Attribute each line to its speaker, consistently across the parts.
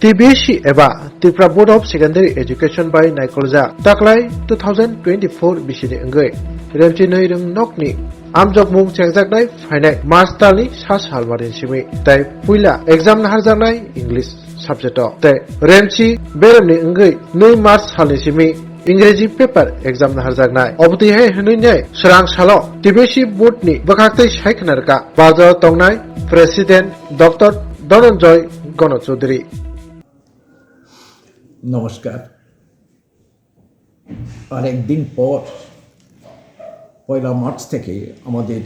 Speaker 1: TBSC एबा Tripura board of secondary education by नाइकलजा ताकलाय 2024 बिसिनि अंगै रेमचि नै रंग नकनि आमजक मुं चेंजाकनाय फाइनाय मार्च दाननि सा सालमारिन सिमै ताय पुइला एग्जाम नाहारजानाय इंग्लिश सब्जेक्ट ताय रेमचि बेरमनि अंगै 2 मार्च सालनि सिमै इंग्रेजी पेपर एग्जाम नाहारजानाय अबतिहाय हनैनाय सोरां सालो TBSC बोर्डनि बखाक्तै सायखनारका बाजार तंनाय प्रेसिडेंट डॉक्टर धनंजय गणचौधरी।
Speaker 2: নমস্কার। আর একদিন পর 1 মার্চ থেকে আমাদের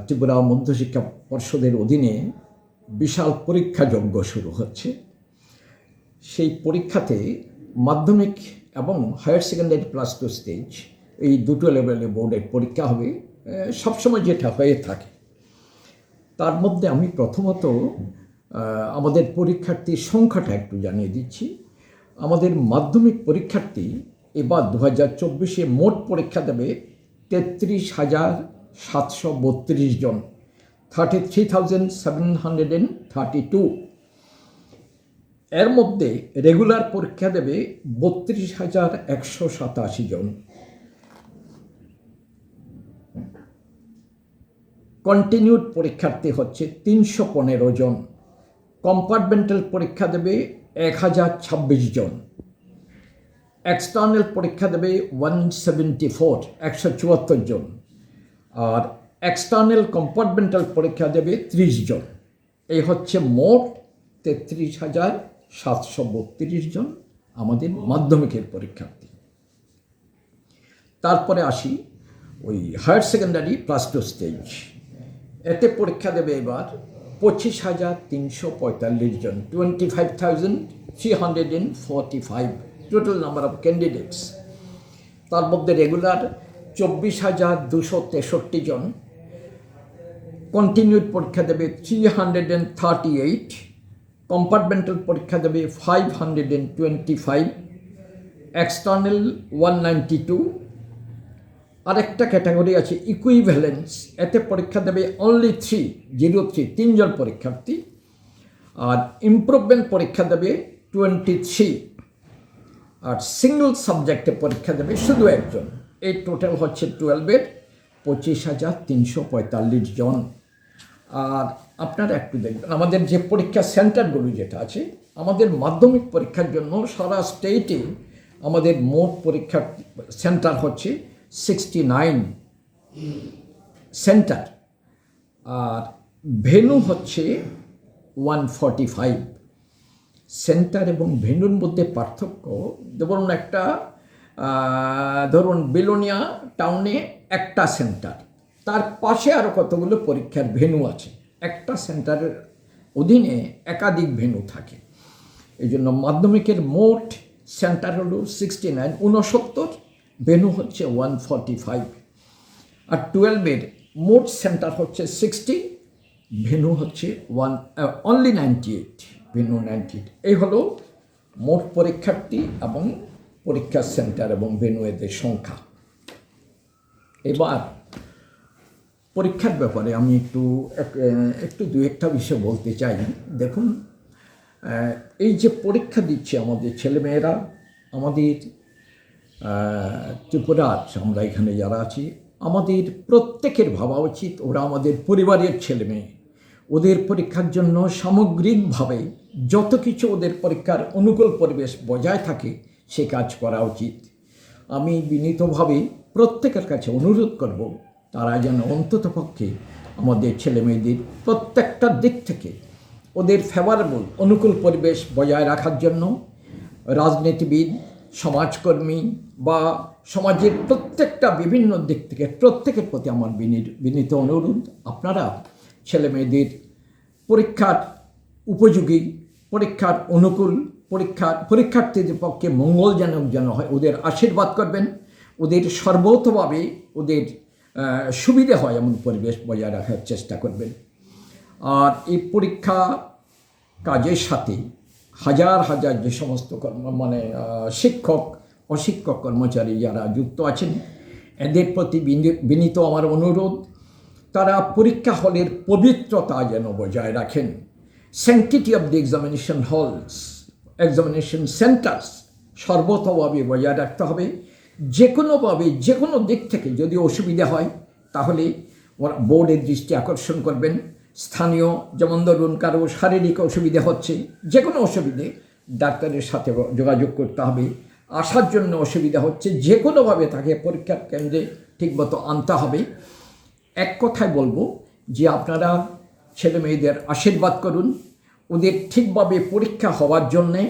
Speaker 2: ত্রিপুরা মধ্যশিক্ষা পর্ষদের অধীনে বিশাল পরীক্ষাযজ্ঞ শুরু হচ্ছে। সেই পরীক্ষাতে মাধ্যমিক এবং হায়ার সেকেন্ডারি প্লাস 2 স্টেজ এই দুটো লেভেলে বোর্ডের পরীক্ষা হবে, সবসময় যেটা হয়ে থাকে। তার মধ্যে আমি প্রথমত আমাদের পরীক্ষার্থীর সংখ্যাটা একটু জানিয়ে দিচ্ছি। আমাদের মাধ্যমিক পরীক্ষার্থী এবার 2024-এ মোট পরীক্ষা দেবে 33,732 জন, 33,732। এর মধ্যে রেগুলার পরীক্ষা দেবে 32,187 জন, কন্টিনিউড পরীক্ষার্থী হচ্ছে 315 জন, কম্পার্টমেন্টাল পরীক্ষা দেবে 1026 জন, এক্সটার্নাল পরীক্ষা দেবে 174 জন, আর এক্সটার্নাল কম্পার্টমেন্টাল পরীক্ষা দেবে 30 জন। এই হচ্ছে মোট 33,732 জন আমাদের মাধ্যমিকের পরীক্ষার্থী। তারপরে আসি ওই হায়ার সেকেন্ডারি প্লাস 2 স্টেজ। এতে পরীক্ষা দেবে এবার 25,345 জন, 25,345 টোটাল নাম্বার অফ ক্যান্ডিডেটস। তার মধ্যে রেগুলার 24,263 জন, কন্টিনিউড পরীক্ষা দেবে 338, কম্পার্টমেন্টাল পরীক্ষা দেবে 525, এক্সটার্নাল 192। আরেকটা ক্যাটাগরি আছে ইকুইভ্যালেন্স, এতে পরীক্ষা দেবে অনলি 3 জন পরীক্ষার্থী, আর ইমপ্রুভমেন্ট পরীক্ষা দেবে 23, আর সিঙ্গল সাবজেক্টে পরীক্ষা দেবে শুধু একজন। এই টোটাল হচ্ছে 12-এর 25,345 জন। আর আপনারা একটু দেখবেন আমাদের যে পরীক্ষা সেন্টারগুলো যেটা আছে, আমাদের মাধ্যমিক পরীক্ষার জন্য সারা স্টেটে আমাদের মোট পরীক্ষার সেন্টার হচ্ছে 69 সেন্টার, আর ভেন্যু হচ্ছে 145। সেন্টার এবং ভেন্যুর মধ্যে পার্থক্য, ধরুন একটা বিলোনিয়া টাউনে একটা সেন্টার, তার পাশে আরও কতগুলো পরীক্ষার ভেন্যু আছে। একটা সেন্টারের অধীনে একাধিক ভেন্যু থাকে। এই জন্য মাধ্যমিকের মোট সেন্টার হলো 69, ভেন্যু হচ্ছে 145, আর 12-এর মোট সেন্টার হচ্ছে 60, ভেন্যু হচ্ছে অনলি 98, ভেন্যু 98। এই হলো মোট পরীক্ষার্থী এবং পরীক্ষা সেন্টার এবং ভেন্যু এদের সংখ্যা। এবার পরীক্ষার ব্যাপারে আমি একটু দু একটা বিষয় বলতে চাই। দেখুন, এই যে পরীক্ষা দিচ্ছে আমাদের ছেলেমেয়েরা, আমাদের ত্রিপুরার আমরা এখানে যারা আছি, আমাদের প্রত্যেকের ভাবা উচিত ওরা আমাদের পরিবারের ছেলে মেয়ে। ওদের পরীক্ষার জন্য সামগ্রিকভাবে যত কিছু ওদের পরীক্ষার অনুকূল পরিবেশ বজায় থাকে সে কাজ করা উচিত। আমি বিনীতভাবে প্রত্যেকের কাছে অনুরোধ করব, তারা যেন অন্ততপক্ষে আমাদের ছেলে মেয়েদের প্রত্যেকটা দিক থেকে ওদের ফেভারেবল অনুকূল পরিবেশ বজায় রাখার জন্য রাজনীতিবিদ, সমাজকর্মী বা সমাজের প্রত্যেকটা বিভিন্ন দিক থেকে প্রত্যেকের প্রতি আমার বিনীত অনুরোধ, আপনারা ছেলে মেয়েদের পরীক্ষার উপযোগী, পরীক্ষার অনুকূল, পরীক্ষার্থীদের পক্ষে মঙ্গলজনক যেন হয় ওদের আশীর্বাদ করবেন, ওদের সর্বতভাবে ওদের সুবিধে হয় এমন পরিবেশ বজায় রাখার চেষ্টা করবেন। আর এই পরীক্ষা কাজের সাথে হাজার হাজার যে সমস্ত শিক্ষক অশিক্ষক কর্মচারী যারা যুক্ত আছেন, এদের প্রতি বিনীত আমার অনুরোধ, তারা পরীক্ষা হলের পবিত্রতা যেন বজায় রাখেন। Sanctity of the examination halls, examination centres সর্বতভাবে বজায় রাখতে হবে। যে কোনোভাবে যে কোনো দিক থেকে যদি অসুবিধা হয় তাহলে ওরা বোর্ডের দৃষ্টি আকর্ষণ করবেন। স্থানীয়, যেমন ধরুন কারো শারীরিক অসুবিধা হচ্ছে, যে কোনো অসুবিধে ডাক্তারের সাথে যোগাযোগ করতে হবে। আসার জন্য অসুবিধা হচ্ছে, যে কোনোভাবে তাকে পরীক্ষার কেন্দ্রে ঠিকমতো আনতে হবে। এক কথায় বলবো যে আপনারা ছেলে মেয়েদের আশীর্বাদ করুন, ওদের ঠিকভাবে পরীক্ষা হওয়ার জন্যে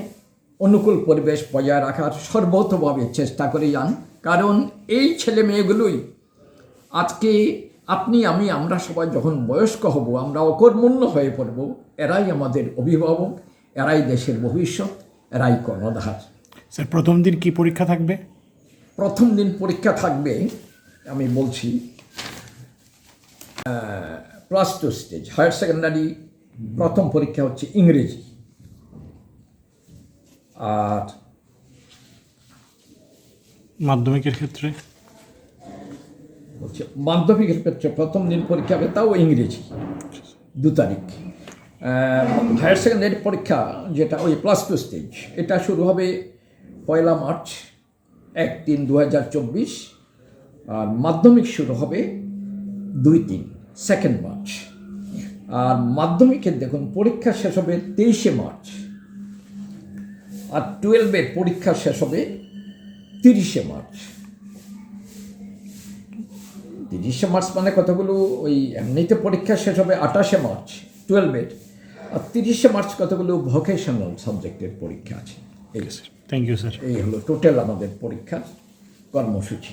Speaker 2: অনুকূল পরিবেশ বজায় রাখার সর্বতভাবে চেষ্টা করে যান। কারণ এই ছেলে মেয়েগুলোই আজকে আপনি আমি আমরা সবাই যখন বয়স্ক হব, আমরা অকর্মণ্য হয়ে পড়ব, এরাই আমাদের অভিভাবক, এরাই দেশের ভবিষ্যৎ, এরাই কর্ণধার।
Speaker 3: স্যার, প্রথম দিন কি পরীক্ষা থাকবে?
Speaker 2: প্রথম দিন পরীক্ষা থাকবে, আমি বলছি, plus two stage higher secondary প্রথম পরীক্ষা হচ্ছে ইংরেজি। আর
Speaker 3: মাধ্যমিকের ক্ষেত্রে?
Speaker 2: হচ্ছে মাধ্যমিকের ক্ষেত্রে প্রথম দিন পরীক্ষা হবে, তাও ইংরেজি, 2 তারিখ। হায়ার সেকেন্ডারি পরীক্ষা যেটা ওই প্লাস টু স্টেজ, এটা শুরু হবে 1 মার্চ, 1-3-2024। আর মাধ্যমিক শুরু হবে 2-3, 2 মার্চ। আর মাধ্যমিকের দেখুন পরীক্ষা শেষ হবে 23 মার্চ। আর 12-এর পরীক্ষা শেষ হবে 30 মার্চ। 30 মার্চ মানে কতগুলো, ওই এমনিতে পরীক্ষা শেষ হবে 28 মার্চ 12-এর, আর 30 মার্চ কতগুলো ভোকেশনাল সাবজেক্টের পরীক্ষা আছে।
Speaker 3: Thank you sir.
Speaker 2: এই হলো টোটাল আমাদের পরীক্ষার কর্মসূচি।